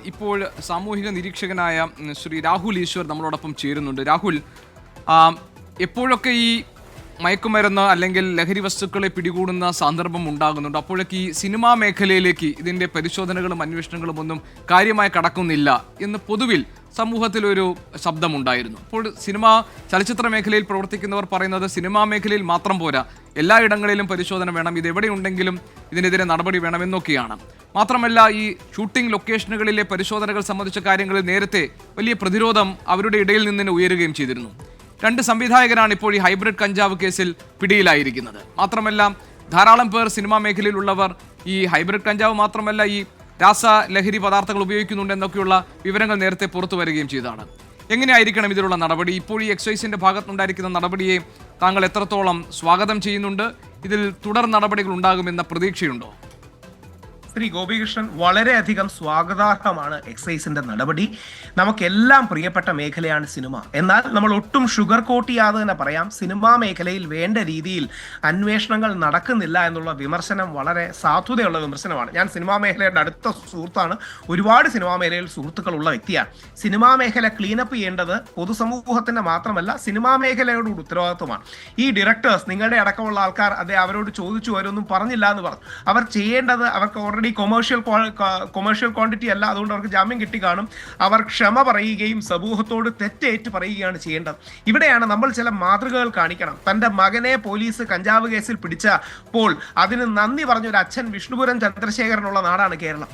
ഇപ്പോൾ സാമൂഹിക നിരീക്ഷകനായ ശ്രീ രാഹുൽ ഈശ്വർ നമ്മളോടൊപ്പം ചേരുന്നുണ്ട്. രാഹുൽ, എപ്പോഴൊക്കെ ഈ മയക്കുമരുന്ന് അല്ലെങ്കിൽ ലഹരി വസ്തുക്കളെ പിടികൂടുന്ന സന്ദർഭം ഉണ്ടാകുന്നുണ്ട്, അപ്പോഴൊക്കെ ഈ സിനിമാ മേഖലയിലേക്ക് ഇതിൻ്റെ പരിശോധനകളും അന്വേഷണങ്ങളും ഒന്നും കാര്യമായി കടക്കുന്നില്ല എന്ന് പൊതുവിൽ സമൂഹത്തിലൊരു ശബ്ദമുണ്ടായിരുന്നു. അപ്പോൾ ചലച്ചിത്ര മേഖലയിൽ പ്രവർത്തിക്കുന്നവർ പറയുന്നത് സിനിമാ മേഖലയിൽ മാത്രം പോരാ, എല്ലായിടങ്ങളിലും പരിശോധന വേണം, ഇതെവിടെയുണ്ടെങ്കിലും ഇതിനെതിരെ നടപടി വേണമെന്നൊക്കെയാണ്. മാത്രമല്ല, ഈ ഷൂട്ടിംഗ് ലൊക്കേഷനുകളിലെ പരിശോധനകൾ സംബന്ധിച്ച കാര്യങ്ങളിൽ നേരത്തെ വലിയ പ്രതിരോധം അവരുടെ ഇടയിൽ നിന്ന് തന്നെ ഉയരുകയും ചെയ്തിരുന്നു. 2 സംവിധായകരാണ് ഇപ്പോൾ ഈ ഹൈബ്രിഡ് കഞ്ചാവ് കേസിൽ പിടിയിലായിരിക്കുന്നത്. മാത്രമല്ല, ധാരാളം പേർ സിനിമാ മേഖലയിലുള്ളവർ ഈ ഹൈബ്രിഡ് കഞ്ചാവ് മാത്രമല്ല ഈ ലഹരി പദാർത്ഥങ്ങൾ ഉപയോഗിക്കുന്നുണ്ടെന്നൊക്കെയുള്ള വിവരങ്ങൾ നേരത്തെ പുറത്തു വരികയും ചെയ്തതാണ്. എങ്ങനെയായിരിക്കണം ഇതിലുള്ള നടപടി? ഇപ്പോൾ ഈ എക്സൈസിന്റെ ഭാഗത്തുനിന്നുണ്ടായിരിക്കുന്ന നടപടിയെ താങ്കൾ എത്രത്തോളം സ്വാഗതം ചെയ്യുന്നുണ്ട്? ഇതിൽ തുടർ നടപടികൾ ഉണ്ടാകുമെന്ന പ്രതീക്ഷയുണ്ടോ? ശ്രീ ഗോപികൃഷ്ണൻ, വളരെയധികം സ്വാഗതാർഹമാണ് എക്സൈസിന്റെ നടപടി. നമുക്കെല്ലാം പ്രിയപ്പെട്ട മേഖലയാണ് സിനിമ. എന്നാൽ നമ്മൾ ഒട്ടും ഷുഗർ കോട്ട് ചെയ്യാതെ തന്നെ പറയാം, സിനിമാ മേഖലയിൽ വേണ്ട രീതിയിൽ അന്വേഷണങ്ങൾ നടക്കുന്നില്ല എന്നുള്ള വിമർശനം വളരെ സാധുതയുള്ള വിമർശനമാണ്. ഞാൻ സിനിമാ മേഖലയുടെ അടുത്ത സുഹൃത്താണ്, ഒരുപാട് സിനിമാ മേഖലയിൽ സുഹൃത്തുക്കളുള്ള വ്യക്തിയാണ്. സിനിമാ മേഖല ക്ലീനപ്പ് ചെയ്യേണ്ടത് പൊതുസമൂഹത്തിന്റെ മാത്രമല്ല സിനിമാ മേഖലയോട് ഉത്തരവാദിത്വമാണ്. ഈ ഡയറക്ടേഴ്സ്, നിങ്ങളുടെ അടക്കമുള്ള ആൾക്കാർ അവരോട് ചോദിച്ചു, അവരൊന്നും പറഞ്ഞില്ല എന്ന് പറഞ്ഞു. അവർ ചെയ്യേണ്ടത്, അവർക്ക് ഓൾറെഡി കൊമേഴ്ഷ്യൽ ക്വാണ്ടിറ്റി അല്ല, അതുകൊണ്ട് അവർക്ക് ജാമ്യം കിട്ടി കാണും. അവർ ക്ഷമ പറയുകയും സമൂഹത്തോട് തെറ്റേറ്റ് പറയുകയാണ് ചെയ്യേണ്ടത്. ഇവിടെയാണ് നമ്മൾ ചില മാതൃകകൾ കാണിക്കണം. തൻ്റെ മകനെ പോലീസ് കഞ്ചാവ് കേസിൽ പിടിച്ചപ്പോൾ അതിന് നന്ദി പറഞ്ഞ ഒരു അച്ഛൻ വിഷ്ണുപുരം ചന്ദ്രശേഖരനുള്ള നാടാണ് കേരളം.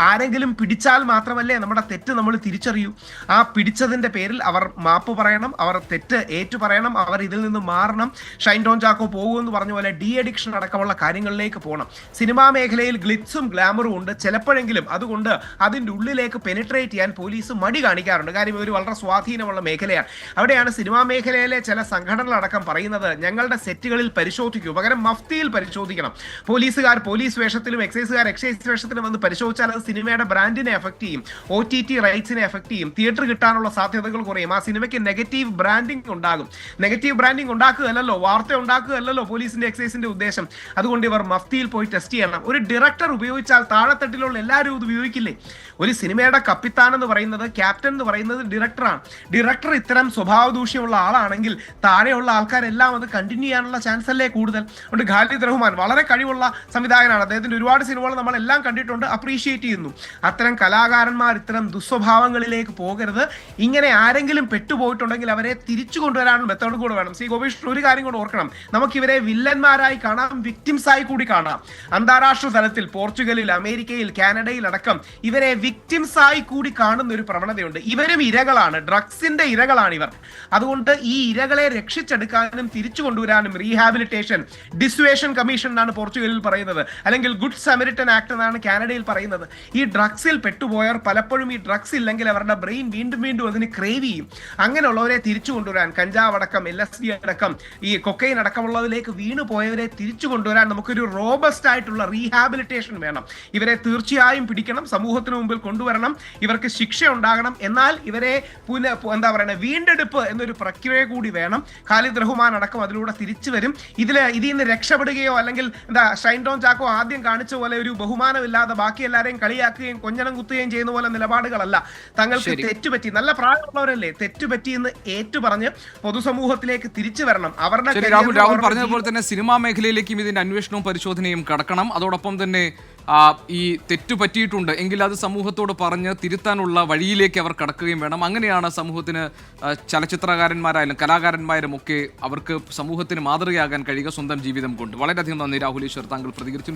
ആരെങ്കിലും പിടിച്ചാൽ മാത്രമല്ലേ നമ്മുടെ തെറ്റ് നമ്മൾ തിരിച്ചറിയൂ. ആ പിടിച്ചതിന്റെ പേരിൽ അവർ മാപ്പ് പറയണം, അവർ തെറ്റ് ഏറ്റു പറയണം, അവർ ഇതിൽ നിന്ന് മാറണം. ഷൈൻ ടോൺ ചാക്കോ പോകുമെന്ന് പറഞ്ഞ പോലെ ഡി അഡിക്ഷൻ അടക്കമുള്ള കാര്യങ്ങളിലേക്ക് പോകണം. സിനിമാ മേഖലയിൽ ഗ്ലിറ്റ്സും ഗ്ലാമറും ഉണ്ട് ചിലപ്പോഴെങ്കിലും, അതുകൊണ്ട് അതിൻ്റെ ഉള്ളിലേക്ക് പെനിട്രേറ്റ് ചെയ്യാൻ പോലീസ് മടി കാണിക്കാറുണ്ട്. കാര്യം ഒരു വളരെ സ്വാധീനമുള്ള മേഖലയാണ്. അവിടെയാണ് സിനിമാ മേഖലയിലെ ചില സംഘടനകളടക്കം പറയുന്നത്, ഞങ്ങളുടെ സെറ്റുകളിൽ പരിശോധിക്കൂ, പകരം മഫ്തിയിൽ പരിശോധിക്കണം. പോലീസ് വേഷത്തിലും എക്സൈസ് വേഷത്തിലും വന്ന് പരിശോധിച്ചാൽ അത് സിനിമയുടെ ബ്രാൻഡിനെ എഫക്ട് ചെയ്യും, OTT റൈറ്റ്സിനെ എഫക്ട് ചെയ്യും, തിയേറ്റർ കിട്ടാനുള്ള സാധ്യതകൾ കുറയും, ആ സിനിമയ്ക്ക് നെഗറ്റീവ് ബ്രാൻഡിങ് ഉണ്ടാകും. നെഗറ്റീവ് ബ്രാൻഡിങ് ഉണ്ടാക്കുകയല്ലോ, വാർത്ത ഉണ്ടാക്കുകയല്ലോ പോലീസിന്റെ എക്സൈസിന്റെ ഉദ്ദേശം. അതുകൊണ്ട് ഇവർ മഫ്തിയിൽ പോയി ടെസ്റ്റ് ചെയ്യണം. ഒരു ഡയറക്ടർ ഉപയോഗിച്ചാൽ താഴെത്തട്ടിലുള്ള എല്ലാവരും ഇത് ഉപയോഗിക്കില്ലേ? ഒരു സിനിമയുടെ കപ്പിത്താൻ എന്ന് പറയുന്നത്, ക്യാപ്റ്റൻ എന്ന് പറയുന്നത് ഡയറക്ടറാണ്. ഡയറക്ടർ ഇത്തരം സ്വഭാവ ദൂഷ്യമുള്ള ആളാണെങ്കിൽ താഴെയുള്ള ആൾക്കാരെല്ലാം അത് കണ്ടിന്യൂ ചെയ്യാനുള്ള ചാൻസ് അല്ലേ കൂടുതൽ? അതുകൊണ്ട് ഖാലിദ് റഹ്മാൻ വളരെ കഴിവുള്ള സംവിധായകനാണ്. അദ്ദേഹത്തിന്റെ ഒരുപാട് സിനിമകൾ നമ്മളെല്ലാം കണ്ടിട്ടുണ്ട്, അപ്രീഷിയേറ്റ് ചെയ്യുന്നു. അത്തരം കലാകാരന്മാർ ഇത്തരം ദുസ്വഭാവങ്ങളിലേക്ക് പോകരുത്. ഇങ്ങനെ ആരെങ്കിലും പെട്ടുപോയിട്ടുണ്ടെങ്കിൽ അവരെ തിരിച്ചു കൊണ്ടുവരാനുള്ള മെത്തേഡ് കൂടെ വേണം. ശ്രീ ഗോപികൃഷ്ണൻ, ഒരു കാര്യം കൂടെ ഓർക്കണം, നമുക്കിവരെ വില്ലന്മാരായി കാണാം, വിക്ടിംസായി കൂടി കാണാം. അന്താരാഷ്ട്ര തലത്തിൽ പോർച്ചുഗലിൽ, അമേരിക്കയിൽ, കാനഡയിൽ അടക്കം ഇവരെ വിക്ടിംസായി കൂടി കാണുന്ന ഒരു പ്രവണതയുണ്ട്. ഇവരും ഇരകളാണ്, ഡ്രഗ്സിന്റെ ഇരകളാണ് ഇവർ. അതുകൊണ്ട് ഈ ഇരകളെ രക്ഷിച്ചെടുക്കാനും തിരിച്ചു കൊണ്ടുവരാനും റീഹാബിലിറ്റേഷൻ, ഡിസ്വേഷൻ കമ്മീഷൻ എന്നാണ് പോർച്ചുഗലിൽ പറയുന്നത്, അല്ലെങ്കിൽ ഗുഡ് സമരിറ്റൻ ആക്ട് എന്നാണ് കാനഡയിൽ പറയുന്നത്. ഈ ഡ്രഗ്സിൽ പെട്ടുപോയവർ പലപ്പോഴും ഈ ഡ്രഗ്സ് ഇല്ലെങ്കിൽ അവരുടെ ബ്രെയിൻ വീണ്ടും വീണ്ടും അതിന് ക്രേവ് ചെയ്യും. അങ്ങനെയുള്ളവരെ തിരിച്ചു കൊണ്ടുവരാൻ, കഞ്ചാവ് അടക്കം, LSD അടക്കം, ഈ കൊക്കൈൻ അടക്കമുള്ളതിലേക്ക് വീണു പോയവരെ തിരിച്ചു കൊണ്ടുവരാൻ നമുക്കൊരു റോബസ്റ്റ് ആയിട്ടുള്ള റീഹാബിലിറ്റേഷൻ വേണം. ഇവരെ തീർച്ചയായും പിടിക്കണം, സമൂഹത്തിന് മുമ്പിൽ കൊണ്ടുവരണം, ഇവർക്ക് ശിക്ഷ ഉണ്ടാകണം. എന്നാൽ ഇവരെ വീണ്ടെടുപ്പ് എന്നൊരു പ്രക്രിയ കൂടി വേണം. ഖാലിദ് റഹ്മാൻ അടക്കം അതിലൂടെ തിരിച്ചു വരും. ഇതിൽ നിന്ന് രക്ഷപ്പെടുകയോ അല്ലെങ്കിൽ ഷൈൻ ടോൺ ചാക്കോ ആദ്യം കാണിച്ച പോലെ ഒരു ബഹുമാനമില്ലാതെ ബാക്കി എല്ലാവരെയും കളിയാക്കുകയും കൊഞ്ഞനം കുത്തുകയും ചെയ്യുന്ന പോലെ നിലപാടുകളല്ല. തങ്ങൾക്ക് തെറ്റുപറ്റി, നല്ല പ്രായമുള്ളവരല്ലേ, തെറ്റുപറ്റി എന്ന് ഏറ്റുപറഞ്ഞ് പൊതുസമൂഹത്തിലേക്ക് തിരിച്ചു വരണം. അവരുടെ രാഹുൽ പറഞ്ഞതുപോലെ തന്നെ സിനിമാ മേഖലയിലേക്കും ഇതിന്റെ അന്വേഷണവും പരിശോധനയും കടക്കണം. അതോടൊപ്പം തന്നെ ഈ തെറ്റു പറ്റിയിട്ടുണ്ട് എങ്കിൽ അത് സമൂഹത്തോട് പറഞ്ഞ് തിരുത്താനുള്ള വഴിയിലേക്ക് അവർ കടക്കുകയും വേണം. അങ്ങനെയാണ് സമൂഹത്തിന്, ചലച്ചിത്രകാരന്മാരായാലും കലാകാരന്മാരും ഒക്കെ അവർക്ക് സമൂഹത്തിന് മാതൃകയാകാൻ കഴിയുക സ്വന്തം ജീവിതം കൊണ്ട്. വളരെയധികം നന്ദി രാഹുൽ ഈശ്വർ, താങ്കൾ പ്രതികരിച്ചു.